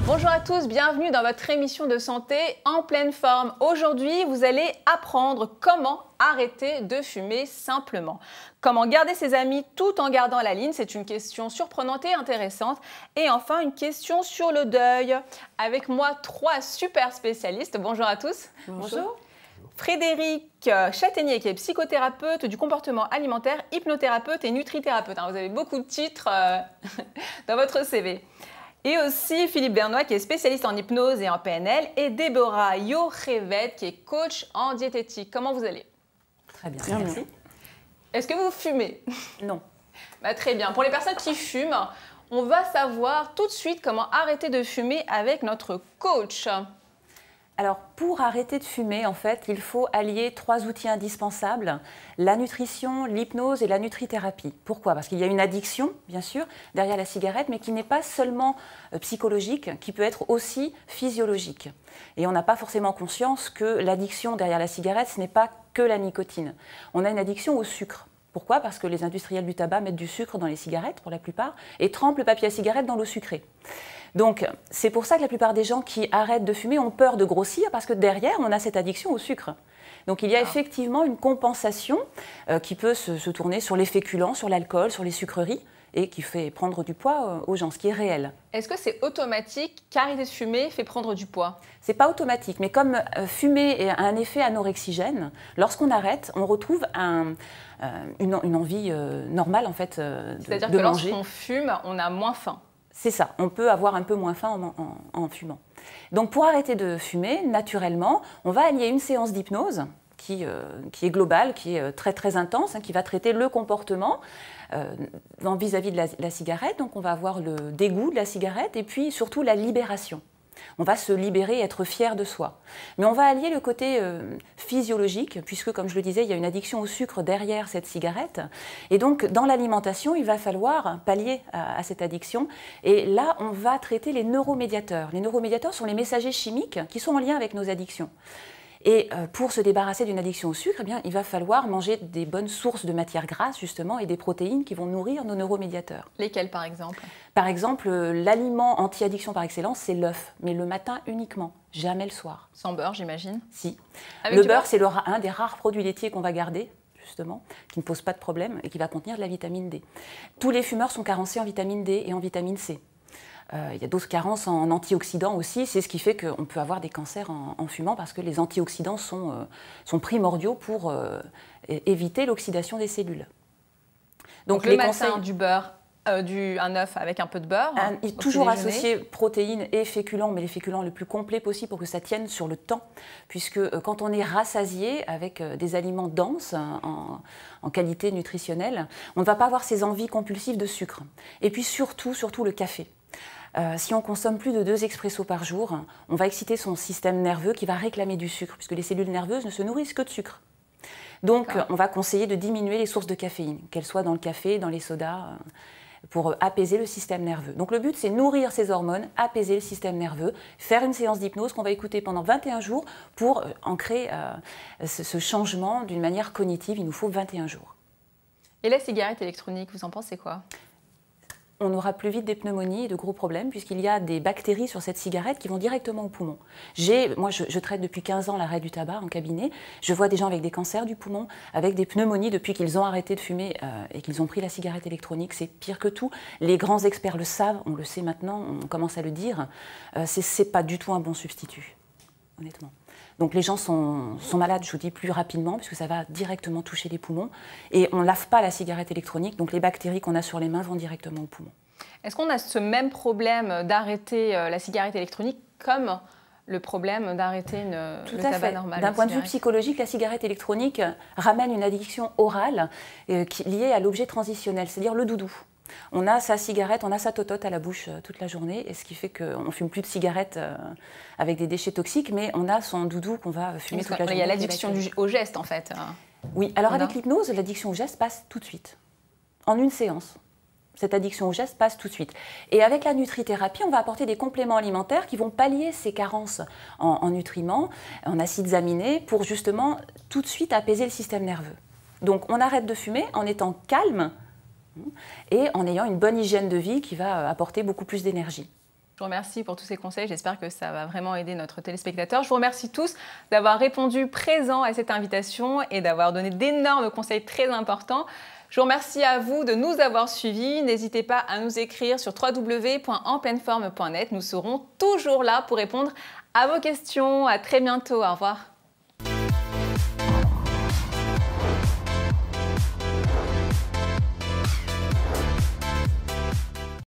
Bonjour à tous, bienvenue dans votre émission de santé en pleine forme. Aujourd'hui, vous allez apprendre comment arrêter de fumer simplement. Comment garder ses amis tout en gardant la ligne, c'est une question surprenante et intéressante. Et enfin, une question sur le deuil. Avec moi, 3 super spécialistes. Bonjour à tous. Bonjour. Frédéric Châtaignier, qui est psychothérapeute du comportement alimentaire, hypnothérapeute et nutrithérapeute. Vous avez beaucoup de titres dans votre CV. Et aussi Philippe Bernois, qui est spécialiste en hypnose et en PNL, et Déborah Yorevet, qui est coach en diététique. Comment vous allez? Très bien, merci. Est-ce que vous fumez? Non. Très bien. Pour les personnes qui fument, on va savoir tout de suite comment arrêter de fumer avec notre coach. Alors, pour arrêter de fumer, en fait, il faut allier 3 outils indispensables, la nutrition, l'hypnose et la nutrithérapie. Pourquoi? Parce qu'il y a une addiction, bien sûr, derrière la cigarette, mais qui n'est pas seulement psychologique, qui peut être aussi physiologique. Et on n'a pas forcément conscience que l'addiction derrière la cigarette, ce n'est pas que la nicotine. On a une addiction au sucre. Pourquoi? Parce que les industriels du tabac mettent du sucre dans les cigarettes, pour la plupart, et trempent le papier à cigarette dans l'eau sucrée. Donc, c'est pour ça que la plupart des gens qui arrêtent de fumer ont peur de grossir, parce que derrière, on a cette addiction au sucre. Donc, il y a effectivement une compensation qui peut se tourner sur les féculents, sur l'alcool, sur les sucreries, et qui fait prendre du poids aux gens, ce qui est réel. Est-ce que c'est automatique qu'arrêter de fumer fait prendre du poids? C'est pas automatique, mais comme fumer a un effet anorexigène, lorsqu'on arrête, on retrouve une envie normale en fait de manger. C'est-à-dire que lorsqu'on fume, on a moins faim. C'est ça, on peut avoir un peu moins faim en fumant. Donc pour arrêter de fumer, naturellement, on va allier une séance d'hypnose qui est globale, qui est très très intense, qui va traiter le comportement vis-à-vis de la cigarette. Donc on va avoir le dégoût de la cigarette et puis surtout la libération. On va se libérer et être fier de soi. Mais on va allier le côté physiologique, puisque, comme je le disais, il y a une addiction au sucre derrière cette cigarette. Et donc, dans l'alimentation, il va falloir pallier à cette addiction. Et là, on va traiter les neuromédiateurs. Les neuromédiateurs sont les messagers chimiques qui sont en lien avec nos addictions. Et pour se débarrasser d'une addiction au sucre, il va falloir manger des bonnes sources de matières grasses, justement, et des protéines qui vont nourrir nos neuromédiateurs. Lesquels, par exemple? Par exemple, l'aliment anti-addiction par excellence, c'est l'œuf, mais le matin uniquement, jamais le soir. Sans beurre, j'imagine? Si. Avec le du beurre, c'est un des rares produits laitiers qu'on va garder, justement, qui ne pose pas de problème et qui va contenir de la vitamine D. Tous les fumeurs sont carencés en vitamine D et en vitamine C. Il y a d'autres carences en antioxydants aussi, c'est ce qui fait qu'on peut avoir des cancers en fumant parce que les antioxydants sont primordiaux pour éviter l'oxydation des cellules. Donc le matin, du beurre, un œuf avec un peu de beurre. Toujours associé protéines et féculents, mais les féculents le plus complets possible pour que ça tienne sur le temps, puisque quand on est rassasié avec des aliments denses en qualité nutritionnelle, on ne va pas avoir ces envies compulsives de sucre. Et puis surtout le café. Si on consomme plus de 2 expressos par jour, on va exciter son système nerveux qui va réclamer du sucre, puisque les cellules nerveuses ne se nourrissent que de sucre. Donc, on va conseiller de diminuer les sources de caféine, qu'elles soient dans le café, dans les sodas, pour apaiser le système nerveux. Donc, le but, c'est nourrir ces hormones, apaiser le système nerveux, faire une séance d'hypnose qu'on va écouter pendant 21 jours pour ancrer ce changement d'une manière cognitive. Il nous faut 21 jours. Et la cigarette électronique, vous en pensez quoi? On aura plus vite des pneumonies et de gros problèmes puisqu'il y a des bactéries sur cette cigarette qui vont directement au poumon. Moi, je traite depuis 15 ans l'arrêt du tabac en cabinet. Je vois des gens avec des cancers du poumon, avec des pneumonies depuis qu'ils ont arrêté de fumer et qu'ils ont pris la cigarette électronique. C'est pire que tout. Les grands experts le savent, on le sait maintenant, on commence à le dire. C'est pas du tout un bon substitut, honnêtement. Donc les gens sont malades, je vous dis, plus rapidement, puisque ça va directement toucher les poumons. Et on ne lave pas la cigarette électronique, donc les bactéries qu'on a sur les mains vont directement aux poumons. Est-ce qu'on a ce même problème d'arrêter la cigarette électronique comme le problème d'arrêter le tabac normal? D'un point de vue psychologique, la cigarette électronique ramène une addiction orale liée à l'objet transitionnel, c'est-à-dire le doudou. On a sa cigarette, on a sa totote à la bouche toute la journée, et ce qui fait qu'on ne fume plus de cigarettes avec des déchets toxiques, mais on a son doudou qu'on va fumer toute la journée. Il y a l'addiction au geste, en fait. Oui, alors avec l'hypnose, l'addiction au geste passe tout de suite, en une séance. Cette addiction au geste passe tout de suite. Et avec la nutrithérapie, on va apporter des compléments alimentaires qui vont pallier ces carences en nutriments, en acides aminés, pour justement tout de suite apaiser le système nerveux. Donc on arrête de fumer en étant calme et en ayant une bonne hygiène de vie qui va apporter beaucoup plus d'énergie. Je vous remercie pour tous ces conseils, j'espère que ça va vraiment aider notre téléspectateur. Je vous remercie tous d'avoir répondu présent à cette invitation et d'avoir donné d'énormes conseils très importants. Je vous remercie à vous de nous avoir suivis. N'hésitez pas à nous écrire sur www.enpleineforme.net. Nous serons toujours là pour répondre à vos questions. À très bientôt. Au revoir.